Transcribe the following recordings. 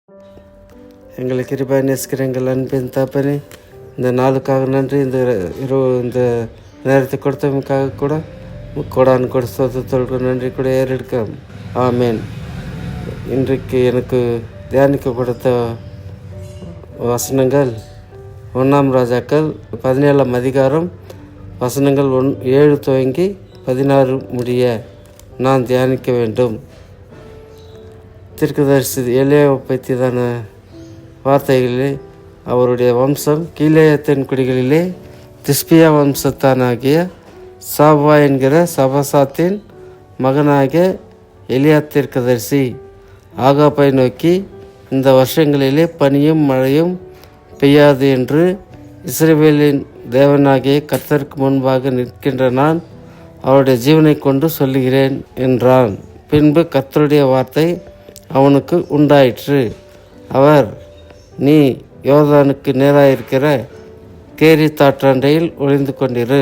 எங்களை கிருபையாய் நேசிக்கிற எங்கள் அன்பின் தகப்பனே, இந்த நாளுக்காக நன்றி. இந்த நேரத்தை கொடுத்தவங்களுக்காக கூட கோடான் கூட ஸ்தோத்திரத்தோடு நன்றி கூட ஏறெடுக்க. ஆமேன். இன்றைக்கு எனக்கு தியானிக்க கொடுத்த வசனங்கள் 1 ராஜாக்கள் 17 அதிகாரம் வசனங்கள் 7 துவங்கி 16 முடிய நான் தியானிக்க வேண்டும். தீர்க்கதரிசி எலியாவை பற்றிதான வார்த்தைகளிலே, அவருடைய வம்சம் கீலேயத்தின் குடிகளிலே திஸ்பியா வம்சத்தானாகிய சாபா என்கிற சபசாத்தின் மகனாகிய எலியா தீர்க்கதரிசி ஆகாப்பை நோக்கி, இந்த வருஷங்களிலே பனியும் மழையும் பெய்யாது என்று இஸ்ரவேலின் தேவனாகிய கர்த்தருக்கு முன்பாக நிற்கின்ற நான் அவருடைய ஜீவனை கொண்டு சொல்லுகிறேன் என்றான். பின்பு கர்த்தருடைய வார்த்தை அவனுக்கு உண்டாயிற்று. அவர், நீ யோர்தானுக்கு நேராயிருக்கிற கேரி தாற்றண்டையில் ஒளிந்து கொண்டிரு,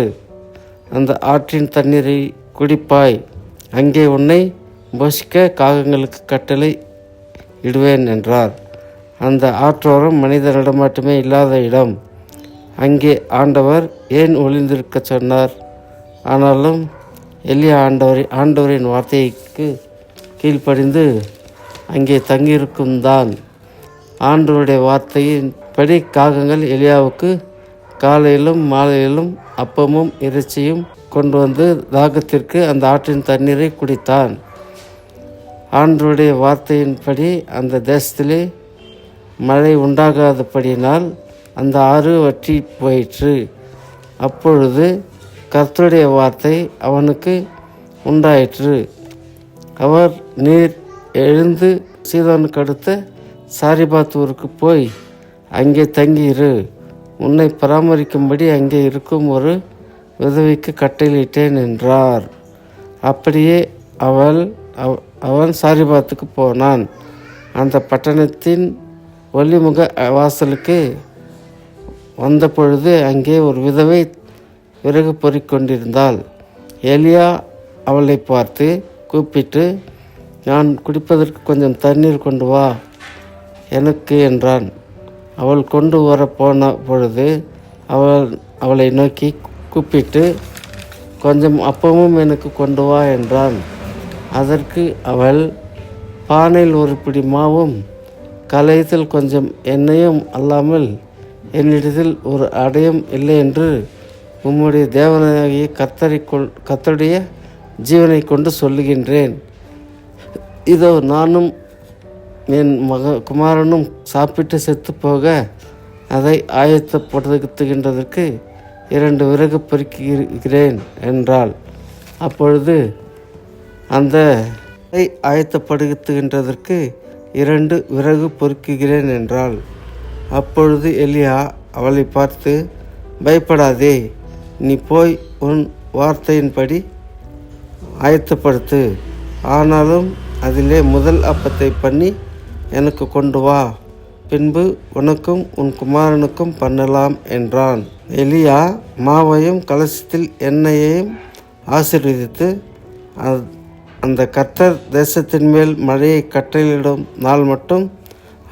அந்த ஆற்றின் தண்ணீரை குடிப்பாய், அங்கே உன்னை போஷிக்க காகங்களுக்கு கட்டளை இடுவேன் என்றார். அந்த ஆற்றோரம் மனித நடமாட்டமே இல்லாத இடம். அங்கே ஆண்டவர் ஏன் ஒளிந்திருக்க சொன்னார்? ஆனாலும் எலியா ஆண்டவரின் வார்த்தைக்கு கீழ்ப்படிந்து அங்கே தங்கியிருக்கும் தான். ஆண்டவருடைய வார்த்தையின்படி காகங்கள் எலியாவுக்கு காலையிலும் மாலையிலும் அப்பமும் இறைச்சியும் கொண்டு வந்து தாகத்திற்கு அந்த ஆற்றின் தண்ணீரை குடித்தான். ஆண்டவருடைய வார்த்தையின்படி அந்த தேசத்திலே மழை உண்டாகாதபடியினால் அந்த ஆறு வற்றி போயிற்று. அப்பொழுது கர்த்தருடைய வார்த்தை அவனுக்கு உண்டாயிற்று. அவர், நீர் எழுந்து சீதோனுக்கு அடுத்த சாரிபாத் ஊருக்கு போய் அங்கே தங்கியிரு, உன்னை பராமரிக்கும்படி அங்கே இருக்கும் ஒரு விதவைக்கு கட்டளையிட்டேன் என்றார். அப்படியே அவன் சாரிபாத்துக்கு போனான். அந்த பட்டணத்தின் ஒலிமுக வாசலுக்கு வந்த பொழுது அங்கே ஒரு விதவை விறகு பொறிக்கொண்டிருந்தாள். எலியா அவளை பார்த்து கூப்பிட்டு, நான் குடிப்பதற்கு கொஞ்சம் தண்ணீர் கொண்டு வா எனக்கு என்றான். அவள் கொண்டு வர போன பொழுது அவளை நோக்கி கூப்பிட்டு, கொஞ்சம் அப்பமும் எனக்கு கொண்டு வா என்றான். அதற்கு அவள், பானையில் ஒரு பிடி மாவும் கலையத்தில் கொஞ்சம் எண்ணெயும் அல்லாமல் என்னிடத்தில் ஒரு அடையும் இல்லை என்று உம்முடைய தேவனாகிய கர்த்தருடைய ஜீவனை கொண்டு சொல்லுகின்றேன். இதோ நானும் என் குமாரனும் சாப்பிட்டு செத்து போக அதை ஆயத்தப்படுத்துகின்றதற்கு 2 விறகு பொறுக்குகிறேன் என்றாள். அப்பொழுது அந்த ஆயத்தப்படுத்துகின்றதற்கு 2 விறகு பொறுக்குகிறேன் என்றாள். அப்பொழுது எலியா அவளை பார்த்து, பயப்படாதே, நீ போய் உன் வார்த்தையின்படி ஆயத்தப்படுத்து, ஆனாலும் அதிலே முதல் அப்பத்தை பண்ணி எனக்கு கொண்டு வா, பின்பு உனக்கும் உன் குமாரனுக்கும் பண்ணலாம் என்றான். எலியா மாவையும் கலசத்தில் எண்ணெயையும் ஆசீர்வதித்து, அந்த கர்த்தர் தேசத்தின் மேல் மழையை கட்டளையிடும் நாள் மட்டும்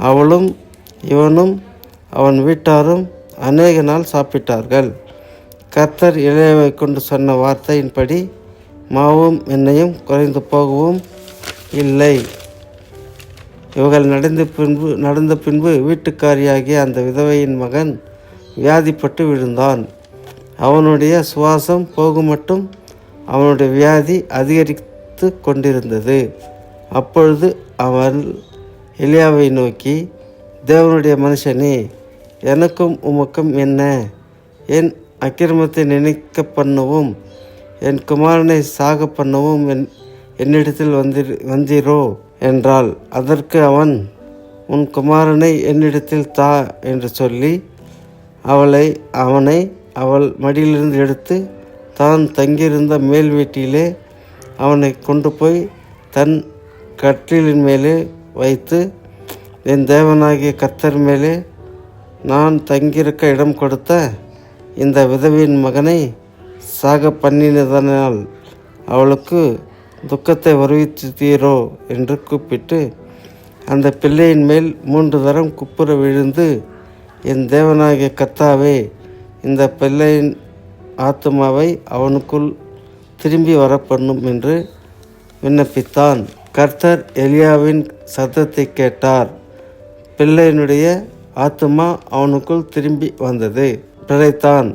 அவளும் இவனும் அவன் வீட்டாரும் அநேக நாள் சாப்பிட்டார்கள். கர்த்தர் எலியாவை கொண்டு சொன்ன வார்த்தையின்படி மாவும் எண்ணெயும் குறைந்து போகவும் இல்லை. இவர்கள் நடந்த பின்பு வீட்டுக்காரியாகிய அந்த விதவையின் மகன் வியாதிப்பட்டு விழுந்தான். அவனுடைய சுவாசம் போகும் மட்டும் அவனுடைய வியாதி அதிகரித்து கொண்டிருந்தது. அப்பொழுது அவன் எலியாவை நோக்கி, தேவனுடைய மனுஷனே, எனக்கும் உமக்கும் என்ன? என் அக்கிரமத்தை நினைக்க பண்ணவும் என் குமாரனை சாக பண்ணவும் என்னிடத்தில் வந்தீரோ என்றாள். அதற்கு அவன், உன் குமாரனை என்னிடத்தில் தா என்று சொல்லி அவனை அவள் மடியிலிருந்து எடுத்து தான் தங்கியிருந்த மேல் வீட்டிலே அவனை கொண்டு போய் தன் கட்டிலின் மேலே வைத்து, என் தேவனாகிய கர்த்தர் மேலே நான் தங்கியிருக்க இடம் கொடுத்த இந்த விதவியின் மகனை சாக பண்ணினதனால் அவளுக்கு துக்கத்தை வருவித்தீரோ என்று கூப்பிட்டு அந்த பிள்ளையின் மேல் 3 தரம் குப்புற விழுந்து, என் தேவனாகிய கர்த்தாவே, இந்த பிள்ளையின் ஆத்துமாவை அவனுக்குள் திரும்பி வரப்பண்ணும் என்று விண்ணப்பித்தான். கர்த்தர் எலியாவின் சத்தத்தை கேட்டார். பிள்ளையினுடைய ஆத்துமா அவனுக்குள் திரும்பி வந்தது, பிழைத்தான்.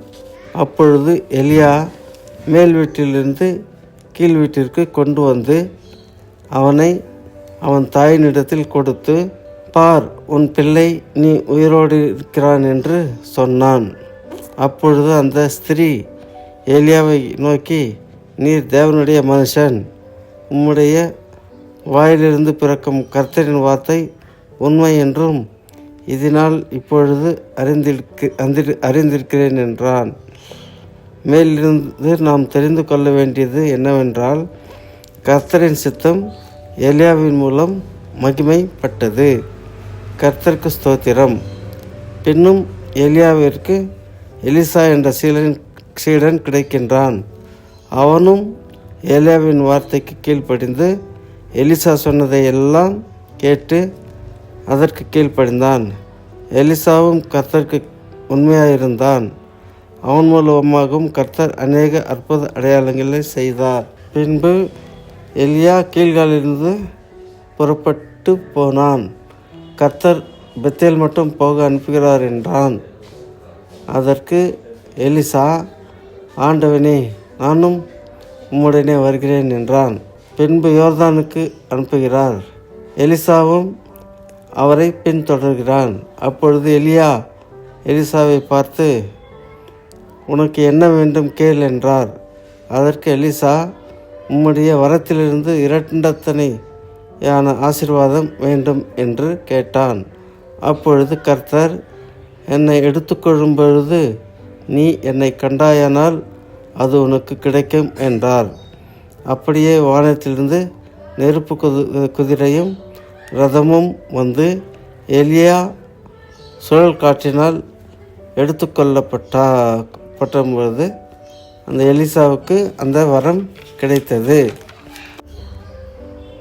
அப்பொழுது எலியா மேல் வீட்டிலிருந்து கீழ் வீட்டிற்கு கொண்டு வந்து அவனை அவன் தாயினிடத்தில் கொடுத்து, பார், உன் பிள்ளை நீ உயிரோடு இருக்கிறான் என்று சொன்னான். அப்பொழுது அந்த ஸ்திரீ எலியாவை நோக்கி, நீர் தேவனுடைய மனுஷன், உம்முடைய வாயிலிருந்து பிறக்கும் கர்த்தரின் வார்த்தை உண்மை என்றும் இதனால் இப்பொழுது அறிந்திருக்கிறேன் என்றான். மேலிருந்து நாம் தெரிந்து கொள்ள வேண்டியது என்னவென்றால், கர்த்தரின் சித்தம் எலியாவின் மூலம் மகிமைப்பட்டது. கர்த்தருக்கு ஸ்தோத்திரம். பின்னும் எலியாவிற்கு எலிசா என்ற சீடன் கிடைக்கின்றான். அவனும் எலியாவின் வார்த்தைக்கு கீழ்ப்படிந்து எலிசா சொன்னதை எல்லாம் கேட்டு அதற்கு கீழ்ப்படிந்தான். எலிசாவும் கர்த்தருக்கு உண்மையாயிருந்தான். அவன் மூலமாகவும் கர்த்தர் அநேக அற்புத அடையாளங்களை செய்தார். பின்பு எலியா கீழ்காலிலிருந்து புறப்பட்டு போனான். கர்த்தர் பெத்தேல் மட்டும் போக அனுப்புகிறார் என்றான். அதற்கு எலிசா, ஆண்டவனே, நானும் உம்முடனே வருகிறேன் என்றான். பின்பு யோர்தானுக்கு அனுப்புகிறார். எலிசாவும் அவரை பின்தொடர்கிறான். அப்பொழுது எலியா எலிசாவை பார்த்து, உனக்கு என்ன வேண்டும் கேள் என்றார். அதற்கு எலிசா, உம்முடைய வரத்திலிருந்து 2 ஆசீர்வாதம் வேண்டும் என்று கேட்டான். அப்பொழுது கர்த்தர், என்னை எடுத்துக்கொள்ளும் பொழுது நீ என்னை கண்டாயானால் அது உனக்கு கிடைக்கும் என்றார். அப்படியே வானத்திலிருந்து நெருப்பு குதிரையும் ரதமும் வந்து எலியா சுழல் காற்றினால் எடுத்துக்கொள்ளப்பட்டபொழுது அந்த எலிசாவுக்கு அந்த வரம் கிடைத்தது.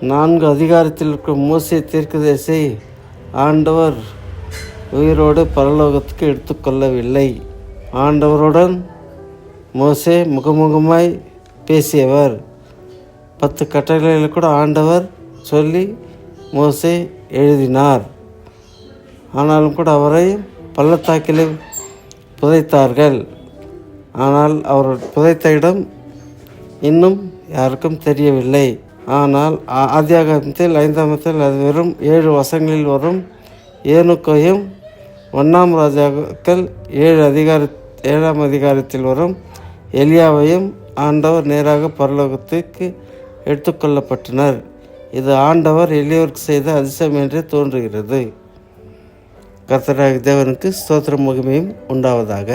4 அதிகாரத்தில் இருக்கும் மோசே தீர்க்கதரிசி ஆண்டவர் உயிரோடு பரலோகத்துக்கு எடுத்துக்கொள்ளவில்லை. ஆண்டவருடன் மோசே முகமுகமாய் பேசியவர். 10 கட்டளைகளை கூட ஆண்டவர் சொல்லி மோசே எழுதினார். ஆனாலும் கூட அவரை பள்ளத்தாக்கிலே புதைத்தார்கள். ஆனால் அவர் புதைத்த இடம் இன்னும் யாருக்கும் தெரியவில்லை. ஆனால் ஆதியாகமத்தில் 5 அது வெறும் 7 வசனங்களில் வரும். ஏனுக்கையும் 1 ராஜாக்கள் 7 அதிகாரத்தில் வரும் எலியாவையும் ஆண்டவர் நேராக பரலோகத்துக்கு எடுத்துக்கொள்ளப்பட்டனர். இது ஆண்டவர் எலியாவிற்கு செய்த அதிசயம் என்று தோன்றுகிறது. கர்த்தராகிய தேவனுக்கு ஸ்தோத்திரம் மகிமையும் உண்டாவதாக.